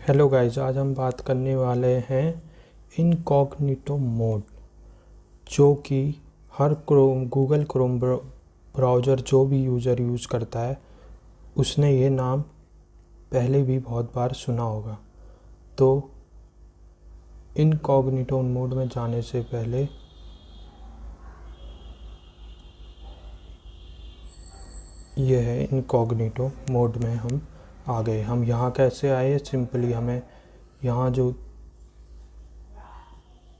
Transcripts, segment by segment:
Hello guys, आज हम बात करने वाले हैं इनकॉग्निटो मोड, जो कि हर गूगल क्रोम ब्राउज़र जो भी यूज़र यूज़ करता है उसने ये नाम पहले भी बहुत बार सुना होगा। तो इनकॉग्निटो मोड में जाने से पहले ये है इनकॉग्निटो मोड में हम आ गए। हम यहाँ कैसे आए? सिंपली हमें यहाँ जो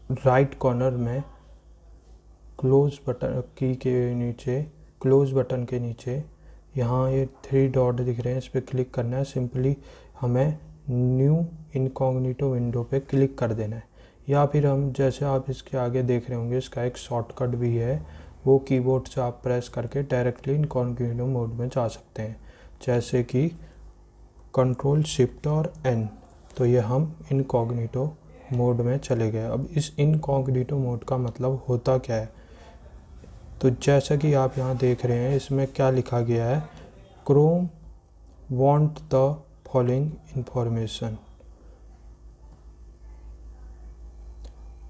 राइट कॉर्नर में क्लोज बटन के नीचे यहाँ ये 3 डॉट दिख रहे हैं, इस पर क्लिक करना है। सिंपली हमें न्यू इनकॉग्निटो विंडो पे क्लिक कर देना है, या फिर हम जैसे आप इसके आगे देख रहे होंगे इसका एक शॉर्टकट भी है, वो कीबोर्ड से आप प्रेस करके डायरेक्टली इनकॉग्निटो मोड में जा सकते हैं, जैसे कि कंट्रोल शिफ्ट और एन। तो ये हम इनकॉग्निटो मोड में चले गए। अब इस इनकॉग्निटो मोड का मतलब होता क्या है? तो जैसा कि आप यहाँ देख रहे हैं इसमें क्या लिखा गया है, Chrome want the following information.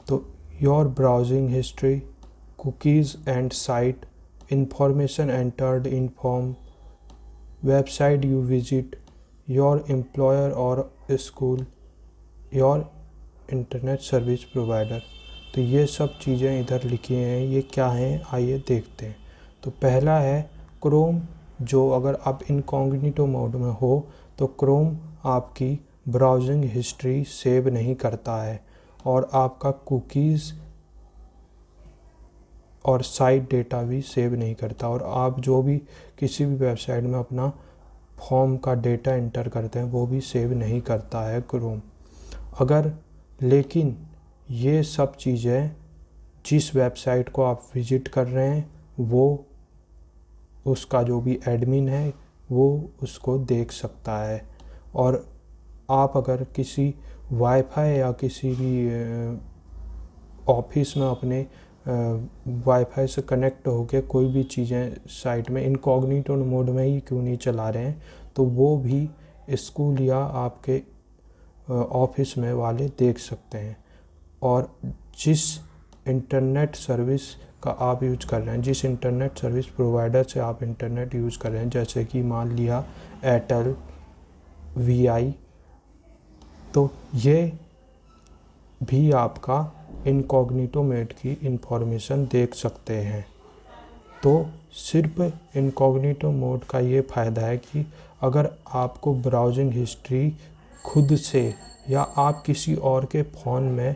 तो your browsing history, cookies and site information entered in form, website you visit, your employer और school, your internet service provider. तो ये सब चीज़ें इधर लिखी हैं, ये क्या हैं आइए देखते हैं। तो पहला है क्रोम, जो अगर आप इनकॉग्निटो मोड में हो तो क्रोम आपकी ब्राउजिंग हिस्ट्री सेव नहीं करता है और आपका कुकीज़ और साइट डेटा भी सेव नहीं करता, और आप जो भी किसी भी वेबसाइट में अपना फॉर्म का डेटा एंटर करते हैं वो भी सेव नहीं करता है क्रोम। लेकिन ये सब चीज़ें जिस वेबसाइट को आप विज़िट कर रहे हैं वो उसका जो भी एडमिन है वो उसको देख सकता है। और आप अगर किसी वाईफाई या किसी भी ऑफिस में अपने वाईफाई से कनेक्ट होकर कोई भी चीज़ें साइट में इनकॉग्निटो मोड में ही क्यों नहीं चला रहे हैं, तो वो भी स्कूल या आपके ऑफिस में वाले देख सकते हैं। और जिस इंटरनेट सर्विस का आप यूज़ कर रहे हैं, जिस इंटरनेट सर्विस प्रोवाइडर से आप इंटरनेट यूज़ कर रहे हैं, जैसे कि मान लिया एयरटेल, वीआई, तो ये भी आपका इनकॉग्निटो मोड की इंफॉर्मेशन देख सकते हैं। तो सिर्फ इनकॉग्निटो मोड का ये फ़ायदा है कि अगर आपको ब्राउजिंग हिस्ट्री खुद से या आप किसी और के फ़ोन में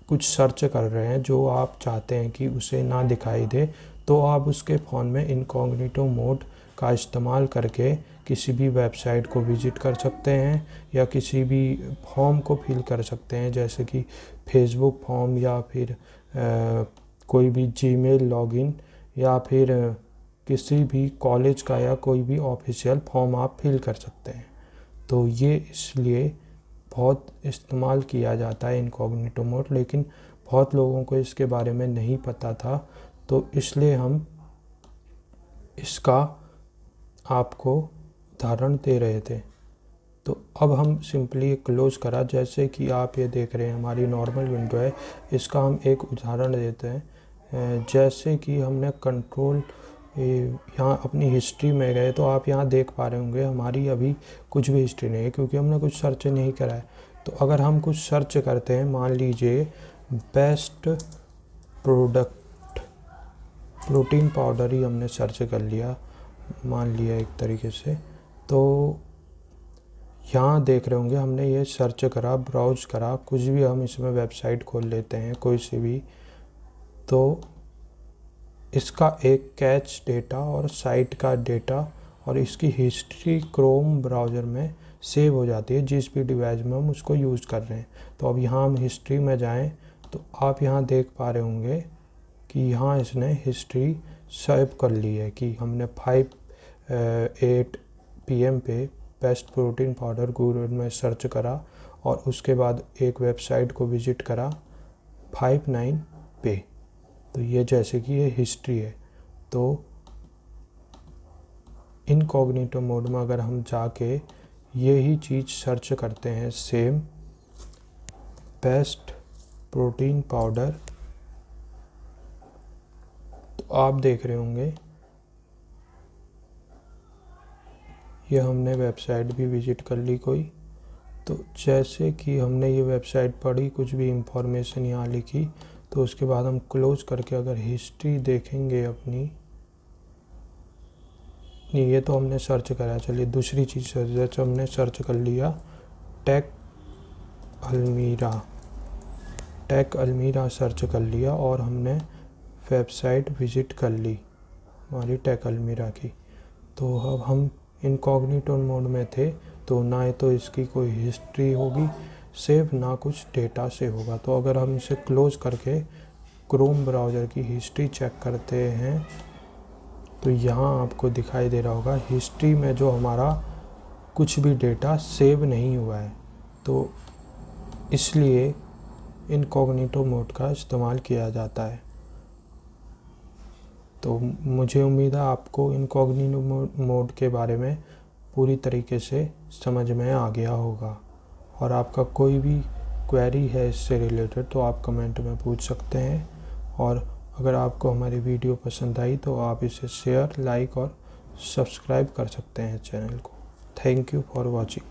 कुछ सर्च कर रहे हैं जो आप चाहते हैं कि उसे ना दिखाई दे, तो आप उसके फ़ोन में इनकॉग्निटो मोड का इस्तेमाल करके किसी भी वेबसाइट को विज़िट कर सकते हैं या किसी भी फॉर्म को फिल कर सकते हैं, जैसे कि फेसबुक फॉर्म या फिर कोई भी जीमेल लॉगिन या फिर किसी भी कॉलेज का या कोई भी ऑफिशियल फॉर्म आप फिल कर सकते हैं। तो ये इसलिए बहुत इस्तेमाल किया जाता है इनकॉग्निटो मोड, लेकिन बहुत लोगों को इसके बारे में नहीं पता था, तो इसलिए हम इसका आपको उदाहरण दे रहे थे। तो अब हम सिंपली क्लोज़ करा, जैसे कि आप ये देख रहे हैं हमारी नॉर्मल विंडो है, इसका हम एक उदाहरण देते हैं। जैसे कि हमने कंट्रोल यहाँ अपनी हिस्ट्री में गए, तो आप यहाँ देख पा रहे होंगे हमारी अभी कुछ भी हिस्ट्री नहीं है क्योंकि हमने कुछ सर्च नहीं करा है। तो अगर हम कुछ सर्च करते हैं, मान लीजिए बेस्ट प्रोडक्ट प्रोटीन पाउडर ही हमने सर्च कर लिया, मान लिया एक तरीके से, तो यहाँ देख रहे होंगे हमने ये सर्च करा, ब्राउज़ करा, कुछ भी हम इसमें वेबसाइट खोल लेते हैं कोई सी भी, तो इसका एक कैच डेटा और साइट का डेटा और इसकी हिस्ट्री क्रोम ब्राउज़र में सेव हो जाती है जिस भी डिवाइस में हम उसको यूज़ कर रहे हैं। तो अब यहाँ हम हिस्ट्री में जाएं तो आप यहाँ देख पा रहे होंगे कि यहाँ इसने हिस्ट्री सेव कर ली है कि हमने 5-8 PM पे बेस्ट प्रोटीन पाउडर गूगल में सर्च करा और उसके बाद एक वेबसाइट को विज़िट करा 59 पे। तो ये जैसे कि ये हिस्ट्री है। तो इनकॉग्निटो मोड में अगर हम जाके यही चीज़ सर्च करते हैं, सेम बेस्ट प्रोटीन पाउडर, तो आप देख रहे होंगे ये हमने वेबसाइट भी विज़िट कर ली कोई। तो जैसे कि हमने ये वेबसाइट पढ़ी, कुछ भी इंफॉर्मेशन यहाँ लिखी, तो उसके बाद हम क्लोज करके अगर हिस्ट्री देखेंगे अपनी, नहीं ये तो हमने सर्च करा, चलिए दूसरी चीज़ सर्च, हमने सर्च कर लिया टेक अलमीरा सर्च कर लिया और हमने वेबसाइट विज़िट कर ली हमारी टेक अलमीरा की। तो अब हम इनकॉग्निटो मोड में थे, तो ना तो इसकी कोई हिस्ट्री होगी सेव, ना कुछ डेटा सेव होगा। तो अगर हम इसे क्लोज करके क्रोम ब्राउज़र की हिस्ट्री चेक करते हैं, तो यहाँ आपको दिखाई दे रहा होगा हिस्ट्री में जो हमारा कुछ भी डेटा सेव नहीं हुआ है, तो इसलिए इनकॉग्निटो मोड का इस्तेमाल किया जाता है। तो मुझे उम्मीद है आपको इनकॉग्निटो मोड के बारे में पूरी तरीके से समझ में आ गया होगा, और आपका कोई भी क्वेरी है इससे रिलेटेड तो आप कमेंट में पूछ सकते हैं। और अगर आपको हमारी वीडियो पसंद आई तो आप इसे शेयर, लाइक और सब्सक्राइब कर सकते हैं चैनल को। Thank you for watching.